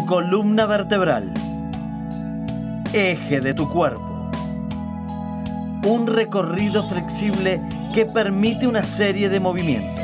Tu columna vertebral. Eje de tu cuerpo. Un recorrido flexible que permite una serie de movimientos.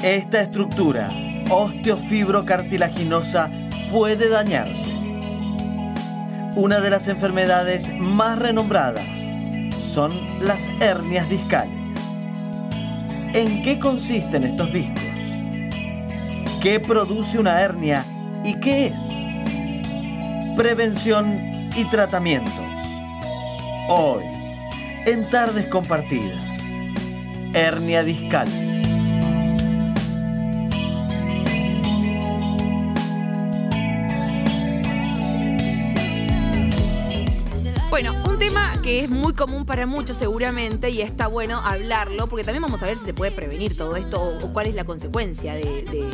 Esta estructura osteofibrocartilaginosa puede dañarse. Una de las enfermedades más renombradas son las hernias discales. ¿En qué consisten estos discos? ¿Qué produce una hernia y qué es? Prevención y tratamientos. Hoy, en Tardes Compartidas, hernia discal. Bueno, un tema que es muy común para muchos seguramente y está bueno hablarlo porque también vamos a ver si se puede prevenir todo esto o cuál es la consecuencia de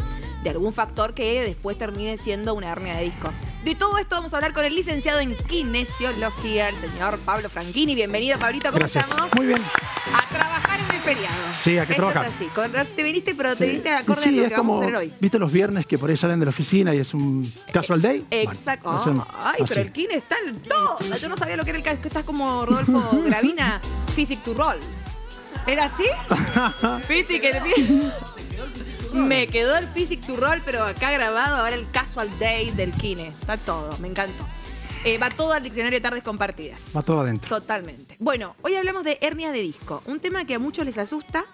algún factor que después termine siendo una hernia de disco. De todo esto vamos a hablar con el licenciado en kinesiología, el señor Pablo Franchini. Bienvenido, Pablito, ¿cómo estamos? Muy bien. A trabajar en el feriado. Sí, hay que trabajar. Es así. Te viniste, pero te viniste acorde a lo que vamos a hacer hoy. ¿Viste los viernes que por ahí salen de la oficina y es un casual day? Exacto. Bueno, ay, pero el kine está en todo. Yo no sabía lo que era el que estás como Rodolfo Gravina, Physic to Roll. ¿Era así? Me quedó el Physic to Roll, pero acá grabado ahora el Casual Day del kine. Está todo, me encantó. Va todo al diccionario de Tardes Compartidas. Va todo adentro. Totalmente. Bueno, hoy hablamos de hernia de disco. Un tema que a muchos les asusta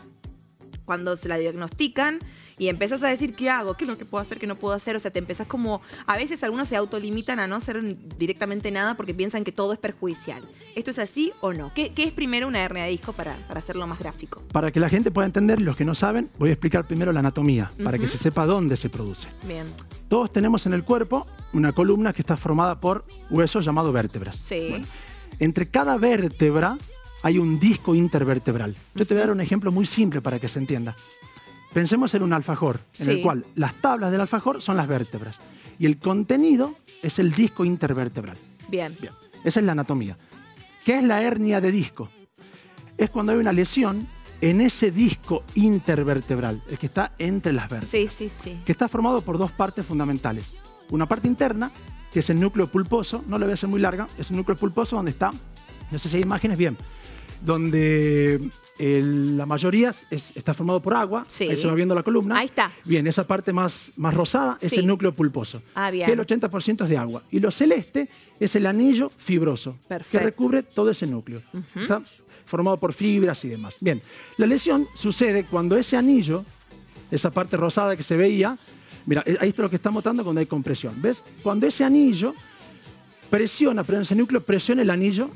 cuando se la diagnostican y empezás a decir ¿qué hago? ¿Qué es lo que puedo hacer? ¿Qué no puedo hacer? O sea, te empezás como... A veces algunos se autolimitan a no hacer directamente nada porque piensan que todo es perjudicial. ¿Esto es así o no? ¿Qué es primero una hernia de disco para hacerlo más gráfico? Para que la gente pueda entender, los que no saben, voy a explicar primero la anatomía, para que se sepa dónde se produce. Bien. Todos tenemos en el cuerpo una columna que está formada por huesos llamados vértebras. Sí. Bueno, entre cada vértebra hay un disco intervertebral. Yo te voy a dar un ejemplo muy simple para que se entienda. Pensemos en un alfajor, en el cual las tablas del alfajor son las vértebras y el contenido es el disco intervertebral. Bien. Bien. Esa es la anatomía. ¿Qué es la hernia de disco? Es cuando hay una lesión en ese disco intervertebral, el que está entre las vértebras. Sí. Que está formado por dos partes fundamentales. Una parte interna, que es el núcleo pulposo, no la voy a hacer muy larga, es un núcleo pulposo donde está, no sé si hay imágenes, bien, donde la mayoría está formado por agua, ahí se va viendo la columna. Ahí está. Bien, esa parte más rosada es el núcleo pulposo, bien. que el 80% es de agua. Y lo celeste es el anillo fibroso, que recubre todo ese núcleo. Está formado por fibras y demás. Bien, la lesión sucede cuando ese anillo, esa parte rosada que se veía, mira, ahí está lo que estamos notando cuando hay compresión. ¿Ves? Cuando ese anillo presiona, perdón, ese núcleo presiona el anillo,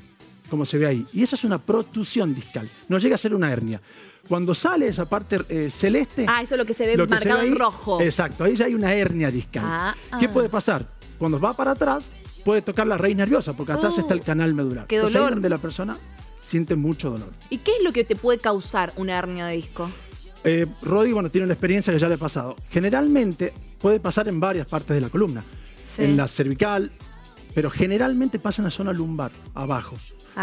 como se ve ahí. Y esa es una protrusión discal. No llega a ser una hernia. Cuando sale esa parte celeste... eso es lo que se ve marcado en rojo. Exacto, ahí ya hay una hernia discal. ¿Qué puede pasar? Cuando va para atrás, puede tocar la raíz nerviosa, porque atrás está el canal medular. ¡Qué dolor! Entonces, ahí donde la persona siente mucho dolor. ¿Y qué es lo que te puede causar una hernia de disco? Rodi, tiene una experiencia que ya le ha pasado. Generalmente puede pasar en varias partes de la columna. Sí. En la cervical, pero generalmente pasa en la zona lumbar, abajo.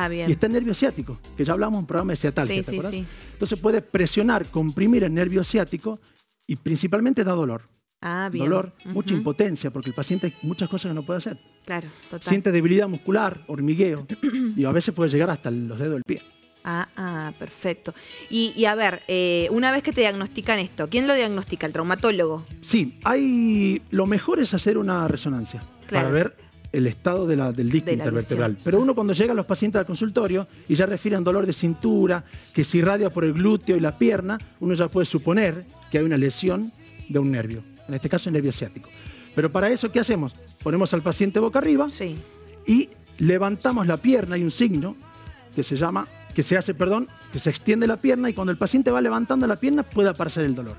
Bien. Y está el nervio ciático, que ya hablamos en un programa de ciatalgia, ¿te acuerdas? Sí. Entonces puede presionar, comprimir el nervio ciático y principalmente da dolor. Bien. Dolor, mucha impotencia, porque el paciente hay muchas cosas que no puede hacer. Claro, total. Siente debilidad muscular, hormigueo, y a veces puede llegar hasta los dedos del pie. Perfecto. Y a ver, una vez que te diagnostican esto, ¿quién lo diagnostica? ¿El traumatólogo? Sí, lo mejor es hacer una resonancia para ver el estado del disco intervertebral. Pero uno cuando llega a los pacientes al consultorio y ya refieren dolor de cintura, que se irradia por el glúteo y la pierna, uno ya puede suponer que hay una lesión de un nervio, en este caso el nervio ciático. Pero para eso, ¿qué hacemos? Ponemos al paciente boca arriba y levantamos la pierna. Hay un signo que se extiende la pierna y cuando el paciente va levantando la pierna puede aparecer el dolor.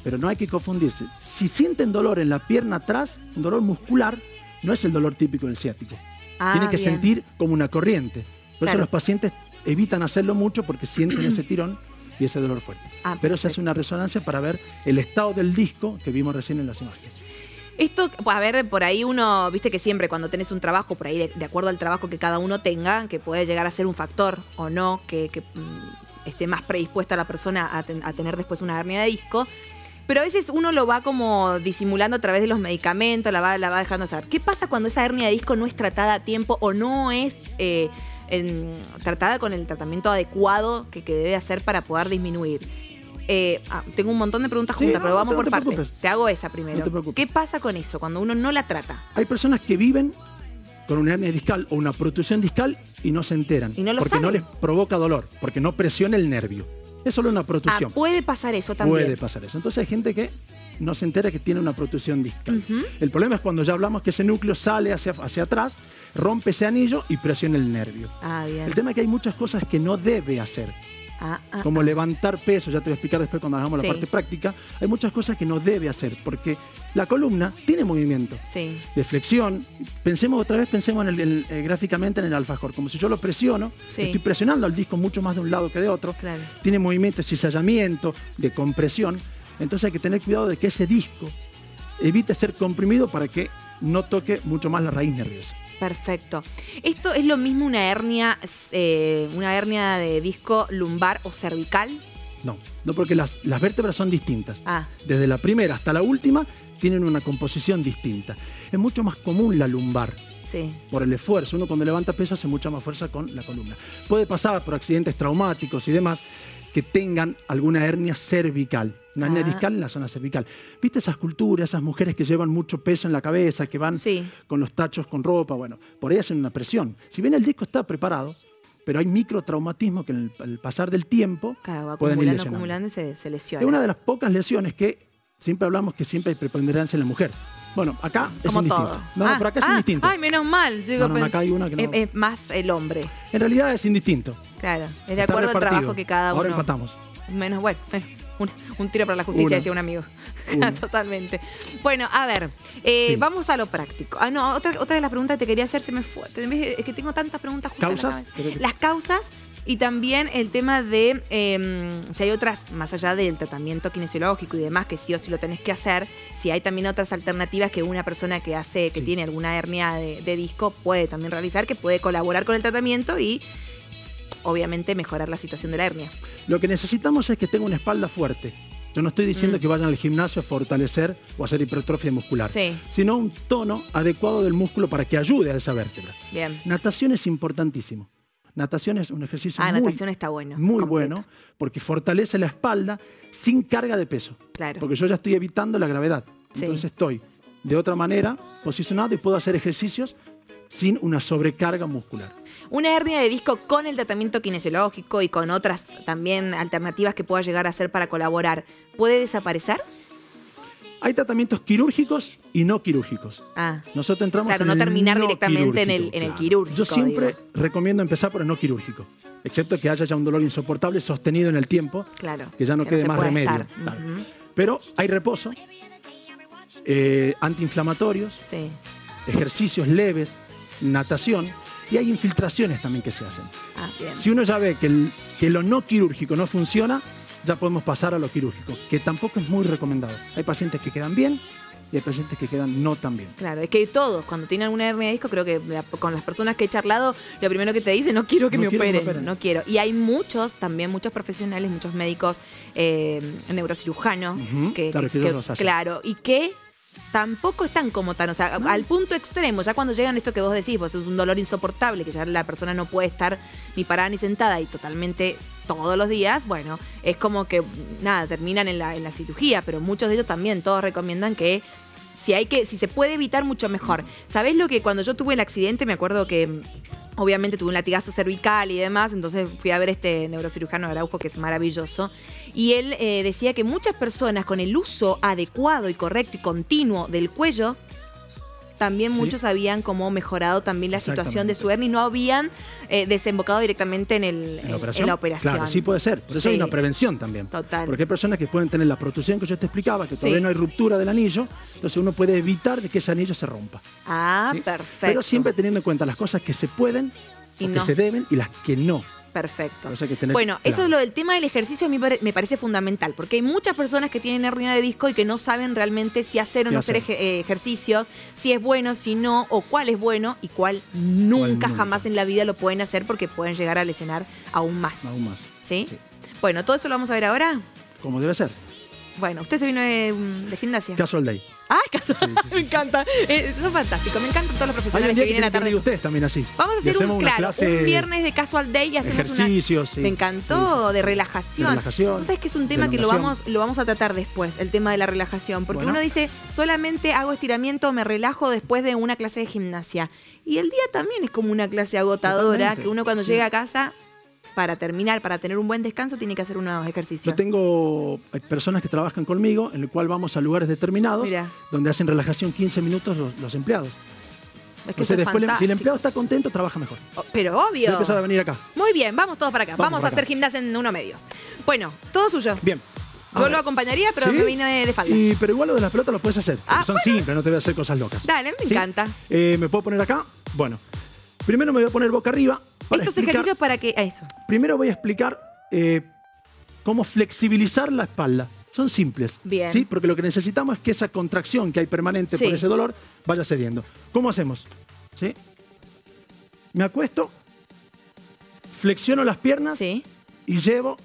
Pero no hay que confundirse. Si sienten dolor en la pierna atrás, un dolor muscular, no es el dolor típico del ciático. Tiene que sentir como una corriente. Por eso los pacientes evitan hacerlo mucho porque sienten ese tirón y ese dolor fuerte. Pero se hace una resonancia para ver el estado del disco que vimos recién en las imágenes. Esto, a ver, por ahí uno, viste que siempre cuando tenés un trabajo, por ahí de acuerdo al trabajo que cada uno tenga, que puede llegar a ser un factor o no, que esté más predispuesta la persona a tener después una hernia de disco, Pero a veces uno lo va como disimulando a través de los medicamentos, la va dejando estar. ¿Qué pasa cuando esa hernia de disco no es tratada a tiempo o no es tratada con el tratamiento adecuado que debe hacer para poder disminuir? Tengo un montón de preguntas juntas, pero vamos por partes. Te hago esa primero. No te preocupes. ¿Qué pasa con eso cuando uno no la trata? Hay personas que viven con una hernia discal o una protrusión discal y no se enteran. ¿Y no lo porque saben? no les provoca dolor, porque no presiona el nervio. Es solo una protrusión. Puede pasar eso también. Puede pasar eso. Entonces hay gente que no se entera que tiene una protrusión discal. El problema es cuando ya hablamos que ese núcleo sale hacia atrás, rompe ese anillo y presiona el nervio. Bien. El tema es que hay muchas cosas que no debe hacer. Como levantar peso, ya te voy a explicar después cuando hagamos la parte práctica. Hay muchas cosas que no debe hacer porque la columna tiene movimiento de flexión. Pensemos gráficamente en el alfajor, como si yo lo presiono, estoy presionando al disco mucho más de un lado que de otro. Claro. Tiene movimiento de cizallamiento, de compresión. Entonces hay que tener cuidado de que ese disco evite ser comprimido para que no toque mucho más la raíz nerviosa. Perfecto. ¿Esto es lo mismo una hernia de disco lumbar o cervical? No, porque las vértebras son distintas. Ah. Desde la primera hasta la última tienen una composición distinta. Es mucho más común la lumbar. Sí. Por el esfuerzo. Uno cuando levanta peso hace mucha más fuerza con la columna. Puede pasar por accidentes traumáticos y demás que tengan alguna hernia cervical. Una hernia discal en la zona cervical. ¿Viste esas culturas, esas mujeres que llevan mucho peso en la cabeza, que van con los tachos con ropa? Bueno, por ahí hacen una presión. Si bien el disco está preparado, pero hay microtraumatismo que en el pasar del tiempo pueden ir lesionando. Acumulando y se lesiona. Es una de las pocas lesiones que siempre hablamos que siempre hay preponderancia en la mujer. Bueno, acá es indistinto. Todo. No, por acá es indistinto. Ay, menos mal. Acá hay una que no. Es más el hombre. En realidad es indistinto. Claro, es de acuerdo al trabajo que cada uno. Ahora empatamos. Bueno, un tiro para la justicia, decía un amigo. Totalmente. Bueno, a ver, vamos a lo práctico. Otra de las preguntas que te quería hacer se me fue. Es que tengo tantas preguntas juntas. ¿Causas? Las causas y también el tema de si hay otras, más allá del tratamiento kinesiológico y demás, que sí o sí lo tenés que hacer, si hay también otras alternativas que una persona que tiene alguna hernia de disco puede también realizar, que puede colaborar con el tratamiento y obviamente mejorar la situación de la hernia. Lo que necesitamos es que tenga una espalda fuerte. Yo no estoy diciendo que vayan al gimnasio a fortalecer o a hacer hipertrofia muscular, sino un tono adecuado del músculo para que ayude a esa vértebra. Bien. Natación es importantísimo. Natación es un ejercicio natación está bueno. Muy completo. bueno, porque fortalece la espalda sin carga de peso. Claro. Porque yo ya estoy evitando la gravedad. Entonces estoy de otra manera posicionado y puedo hacer ejercicios sin una sobrecarga muscular. Una hernia de disco con el tratamiento kinesiológico y con otras también alternativas que pueda llegar a hacer para colaborar, ¿puede desaparecer? Hay tratamientos quirúrgicos y no quirúrgicos. Nosotros entramos en no el terminar no directamente en el quirúrgico. Yo siempre recomiendo empezar por el no quirúrgico, excepto que haya ya un dolor insoportable sostenido en el tiempo, que ya no quede más remedio. Pero hay reposo, antiinflamatorios, ejercicios leves, natación, y hay infiltraciones también que se hacen. Si uno ya ve que lo no quirúrgico no funciona, ya podemos pasar a lo quirúrgico, que tampoco es muy recomendado. Hay pacientes que quedan bien y hay pacientes que quedan no tan bien. Claro, es que todos, cuando tienen alguna hernia de disco, creo que con las personas que he charlado, lo primero que te dicen, no quiero que me operen, no quiero. Y hay muchos profesionales, muchos médicos, neurocirujanos, y que tampoco están como tan, al punto extremo, ya cuando llegan esto que vos decís, pues es un dolor insoportable, que ya la persona no puede estar ni parada ni sentada y totalmente todos los días, bueno, es como que terminan en la cirugía, pero muchos de ellos también, todos recomiendan que si se puede evitar, mucho mejor. ¿Sabés lo que cuando yo tuve el accidente, me acuerdo que obviamente tuve un latigazo cervical y demás, entonces fui a ver este neurocirujano Araujo, que es maravilloso, y él decía que muchas personas con el uso adecuado y correcto y continuo del cuello, también muchos habían como mejorado también la situación de su hernia y no habían desembocado directamente en la operación. Claro, sí puede ser. Por eso hay una prevención también. Total. Porque hay personas que pueden tener la protrusión que yo te explicaba, que todavía no hay ruptura del anillo, entonces uno puede evitar de que ese anillo se rompa. Perfecto. Pero siempre teniendo en cuenta las cosas que se pueden, o que se deben y las que no. Perfecto. Bueno, eso es lo del tema del ejercicio, a mí me parece fundamental, porque hay muchas personas que tienen hernia de disco y que no saben realmente si hacer o no hacer ejercicio, si es bueno, si no, o cuál es bueno y cuál nunca jamás en la vida lo pueden hacer porque pueden llegar a lesionar aún más. Aún más. ¿Sí? Bueno, ¿todo eso lo vamos a ver ahora? Como debe ser. Bueno, usted se vino de gimnasia. Casual Day. Ah, casual. Sí, sí, sí, me encanta. Eso es fantástico. Me encantan todos los Hay profesionales un día que vienen a la tarde. ustedes también así. Vamos a hacer un viernes de Casual Day y hacemos ejercicios, sí. Me encantó, de relajación. De relajación. ¿Vos sabés que es un tema que lo vamos a tratar después, el tema de la relajación? Porque uno dice, solamente hago estiramiento, me relajo después de una clase de gimnasia. Y el día también es como una clase agotadora, totalmente, que uno cuando llega a casa, para terminar, para tener un buen descanso, tiene que hacer unos ejercicios. Yo tengo personas que trabajan conmigo, en el cual vamos a lugares determinados, donde hacen relajación 15 minutos los empleados. Es que entonces, después, si el empleado está contento, trabaja mejor. Pero obvio. Voy a empezar a venir acá. Muy bien, vamos todos para acá. Vamos a hacer gimnasia en 1 Medios. Bueno, todo suyo. Bien. Yo lo acompañaría, pero me vine de falda. Pero igual lo de las pelotas lo puedes hacer. Son simples, no te voy a hacer cosas locas. Dale, me encanta. ¿Me puedo poner acá? Bueno, primero me voy a poner boca arriba. Estos ejercicios para que... eso. Primero voy a explicar cómo flexibilizar la espalda. Son simples. Bien. ¿Sí? Porque lo que necesitamos es que esa contracción que hay permanente por ese dolor vaya cediendo. ¿Cómo hacemos? ¿Sí? Me acuesto, flexiono las piernas y llevo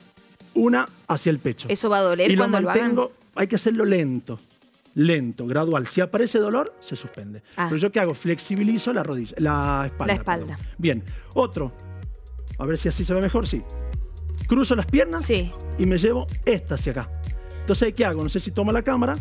una hacia el pecho. Eso va a doler cuando lo hagan. Hay que hacerlo lento. Lento, gradual. Si aparece dolor, se suspende. Pero yo ¿qué hago? Flexibilizo la rodilla, la espalda. La espalda. Perdón. Bien. Otro. A ver si así se ve mejor. Sí. Cruzo las piernas y me llevo esta hacia acá. Entonces, ¿qué hago? No sé si tomo la cámara.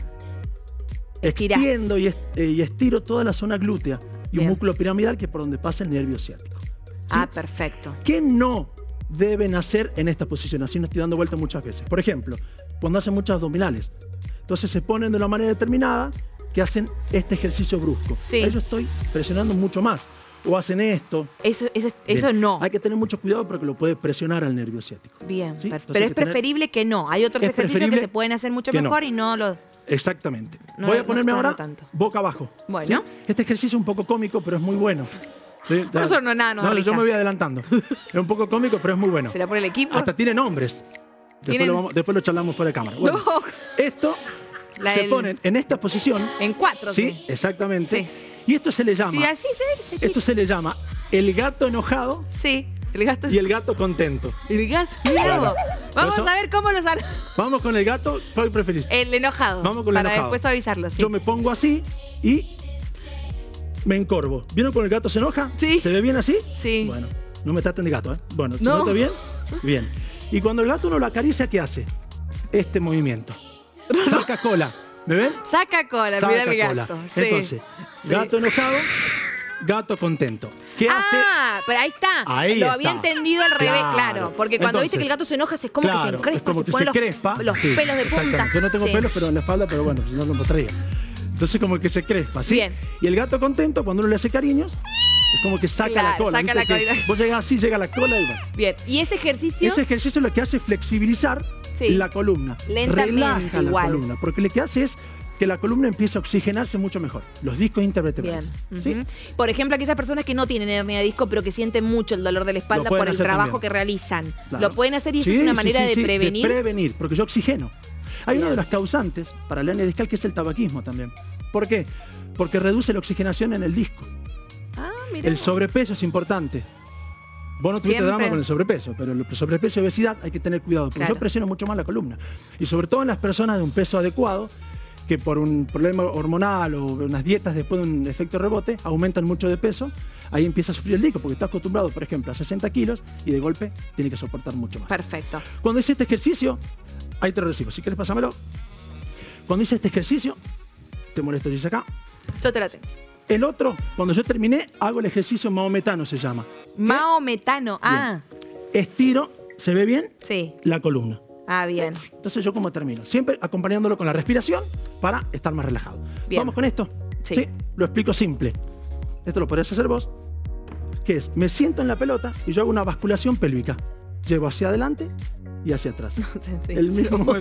Estirás. Extiendo y estiro toda la zona glútea y un músculo piramidal que es por donde pasa el nervio ciático. ¿Sí? Perfecto. ¿Qué no deben hacer en esta posición? Así no estoy dando vuelta muchas veces. Por ejemplo, cuando hacen muchos abdominales. Entonces se ponen de una manera determinada que hacen este ejercicio brusco. Ahí yo estoy presionando mucho más. O hacen esto. Eso no. Hay que tener mucho cuidado porque lo puede presionar al nervio ciático. Bien, ¿sí? Pero es preferible que no. Hay otros ejercicios que se pueden hacer mucho mejor y no lo... Exactamente. Voy a ponerme ahora boca abajo. Bueno. ¿Sí? Este ejercicio es un poco cómico, pero es muy bueno. ¿Sí? Por eso no nada, no yo me voy adelantando. Es un poco cómico, pero es muy bueno. ¿Será por el equipo? Hasta tiene nombres. Después lo charlamos fuera de cámara. Bueno, esto se ponen en esta posición. En 4. Sí, exactamente. Sí. Y esto se le llama. Sí, así esto se le llama el gato enojado. Sí. El gato. Y el gato contento. El gato. Bueno, vamos a ver cómo los... Vamos con el gato. ¿Cuál preferís? El enojado. Vamos con el enojado. Para después avisarlo. Yo me pongo así y me encorvo. ¿Vieron cuando el gato se enoja? Sí. ¿Se ve bien así? Sí. Bueno, no me traten de gato, ¿eh? Bueno, ¿se nota bien? Bien. Y cuando el gato uno lo acaricia, ¿qué hace? Este movimiento. Saca cola. ¿Me ven? Saca cola, mira el gato. Sí. Entonces, gato enojado, gato contento. ¿Qué hace? Pero ahí está. Lo había entendido al revés, claro. Porque cuando viste que el gato se enoja, es como que se encrespa, como que se crespa. Los pelos de punta. Yo no tengo pelos, pero en la espalda, pero bueno, si no lo mostraría. Entonces como que se crespa, ¿sí? Bien. Y el gato contento, cuando uno le hace cariños, es como que saca la cola. Saca la cola. Vos llegás así, llega la cola y va. Bien. ¿Y ese ejercicio? Ese ejercicio lo que hace es flexibilizar la columna. Lentamente, relaja la columna. Porque lo que hace es que la columna empieza a oxigenarse mucho mejor. Los discos intervertebrales. Bien. ¿Sí? Por ejemplo, aquellas personas que no tienen hernia de disco, pero que sienten mucho el dolor de la espalda por el trabajo que realizan. Claro. Lo pueden hacer y eso es una manera de prevenir. De prevenir, porque yo oxigeno. Hay una de las causantes para la hernia discal que es el tabaquismo también. ¿Por qué? Porque reduce la oxigenación en el disco. Mira. El sobrepeso es importante. Vos no tuviste drama con el sobrepeso, pero el sobrepeso y obesidad hay que tener cuidado, porque yo presiono mucho más la columna. Y sobre todo en las personas de un peso adecuado, que por un problema hormonal o unas dietas después de un efecto rebote, aumentan mucho de peso, ahí empieza a sufrir el disco, porque está acostumbrado, por ejemplo, a 60 kilos y de golpe tiene que soportar mucho más. Perfecto. Cuando hice este ejercicio, ahí te lo recibo. Si quieres, pásamelo. Cuando hice este ejercicio, te molesto, dice acá. Yo te la tengo. El otro, cuando yo terminé, hago el ejercicio maometano, se llama. Maometano, bien. Estiro, ¿se ve bien? Sí. La columna. Bien. Entonces, ¿yo cómo termino? Siempre acompañándolo con la respiración para estar más relajado. Bien. ¿Vamos con esto? Sí. Lo explico simple. Esto lo podrías hacer vos. Que es, me siento en la pelota y yo hago una basculación pélvica. Llevo hacia adelante y hacia atrás. El mismo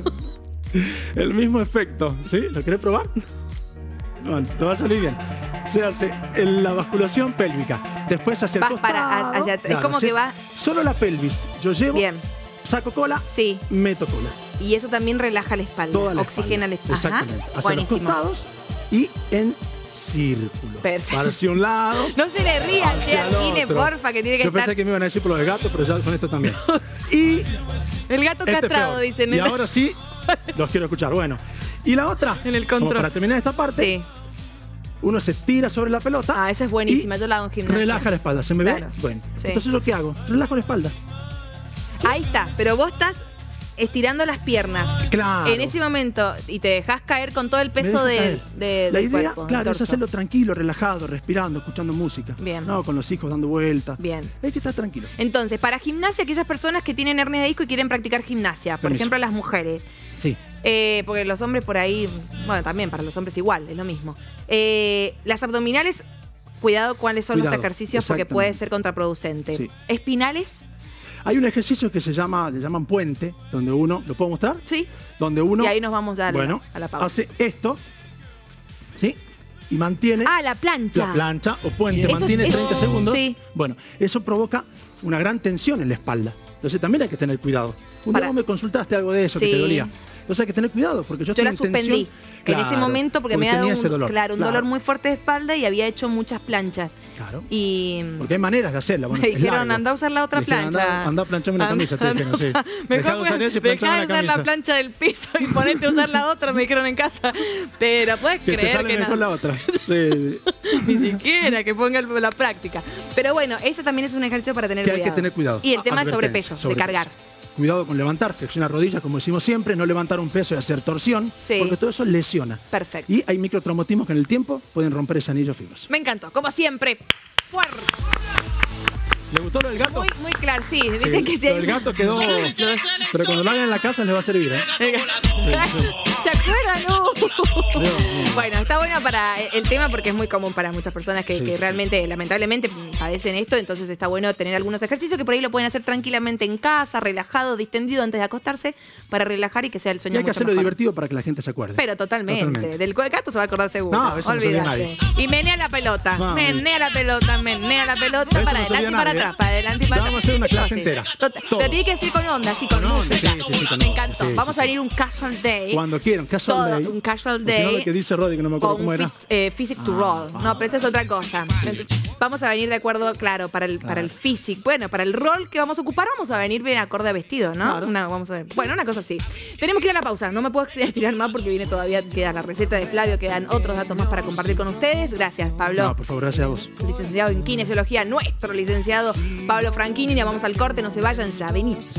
efecto. ¿Sí? ¿Lo querés probar? Bueno, te va a salir bien. Se hace la basculación pélvica. Después hacia el costado. Es como que va... Solo la pelvis. Yo llevo, saco cola, meto cola. Y eso también relaja la espalda. Toda la oxigena espalda. la espalda. Exactamente. Hacia los costados y en círculo. Perfecto. Hacia un lado. No se le ría al Martínez, porfa, que tiene que Yo estar... pensé que me iban a decir por lo de gato, pero ya con esto también. Y el gato castrado, dicen. Y ahora sí, Los quiero escuchar. Bueno. Y la otra, en el control. Como para terminar esta parte, sí. Uno se tira sobre la pelota. Ah, esa es buenísima, yo la hago en gimnasia. Relaja la espalda. ¿Se me ve? Bueno. Sí. Entonces, ¿yo qué hago? Relajo la espalda. Ahí está, pero vos estás estirando las piernas. Claro. En ese momento, y te dejas caer con todo el peso del La idea, cuerpo, claro, es hacerlo tranquilo, relajado, respirando, escuchando música. Bien. No, con los hijos dando vueltas. Bien. Hay que estar tranquilo. Entonces, para gimnasia, aquellas personas que tienen hernia de disco y quieren practicar gimnasia, por ejemplo, las mujeres. Sí. Porque los hombres por ahí, bueno, también para los hombres igual, es lo mismo. Las abdominales, cuidado cuáles son los ejercicios porque puede ser contraproducente. Sí. Espinales. Hay un ejercicio que le llaman puente, donde uno, ¿lo puedo mostrar? Sí. Donde uno, y ahí nos vamos a la pausa. Hace esto, ¿sí? Y mantiene. Ah, la plancha. La plancha o puente, mantiene 30 segundos. Sí. Bueno, eso provoca una gran tensión en la espalda. Entonces también hay que tener cuidado. Un día vos me consultaste algo de eso, que te dolía. Entonces hay que tener cuidado, porque yo la suspendí. Claro, en ese momento porque me ha dado un dolor muy fuerte de espalda y había hecho muchas planchas. Claro. Y porque hay maneras de hacerla. Bueno, me dijeron, anda a usar la otra plancha. Anda a plancharme una camisa. Mejor dejá de usar la plancha del piso y ponete a usar la otra, me dijeron en casa. Pero puedes creer te sale que mejor la otra. Sí. Ni siquiera que ponga la práctica. Pero bueno, ese también es un ejercicio para tener cuidado. Hay que tener cuidado. Y el tema del sobrepeso, de cargar. Cuidado con levantar, flexionar rodillas, como decimos siempre, no levantar un peso y hacer torsión, porque todo eso lesiona. Perfecto. Y hay microtraumatismos que en el tiempo pueden romper ese anillo fibroso. Me encantó, como siempre. ¡Fuerte! ¿Le gustó lo del gato? Muy claro, sí. Dicen que sí. Lo del gato quedó... Pero cuando lo hagan en la casa les va a servir, ¿eh? ¿Se acuerdan? No. Bueno, está bueno para el tema porque es muy común para muchas personas que realmente, lamentablemente, padecen esto. Entonces está bueno tener algunos ejercicios que por ahí lo pueden hacer tranquilamente en casa, relajado, distendido antes de acostarse, para relajar y que sea el sueño. Y hay que hacerlo divertido para que la gente se acuerde. Pero totalmente. Del gato se va a acordar seguro. No, eso olvídate. No nadie. Y menea la pelota. Menea la pelota para adelante y para atrás. Para adelante y para atrás. Vamos a hacer una clase entera. Pero tiene que decir con onda, así con música. Me encantó. Vamos a abrir un casual day. Cuando quieran, casual day. Un casual day. Si no, lo que dice Roddy, que no me acuerdo cómo era. Physic to roll. No, pero esa es otra cosa. Vamos a venir de acuerdo, claro, para el physic. Bueno, para el rol que vamos a ocupar, vamos a venir bien acorde a vestido, ¿no? Claro. Vamos a ver. Bueno, una cosa así. Tenemos que ir a la pausa. No me puedo estirar más porque viene todavía, queda la receta de Flavio, quedan otros datos más para compartir con ustedes. Gracias, Pablo. No, por favor, gracias a vos. Licenciado en Kinesiología, nuestro licenciado Pablo Franchini. Ya vamos al corte, no se vayan, ya venimos.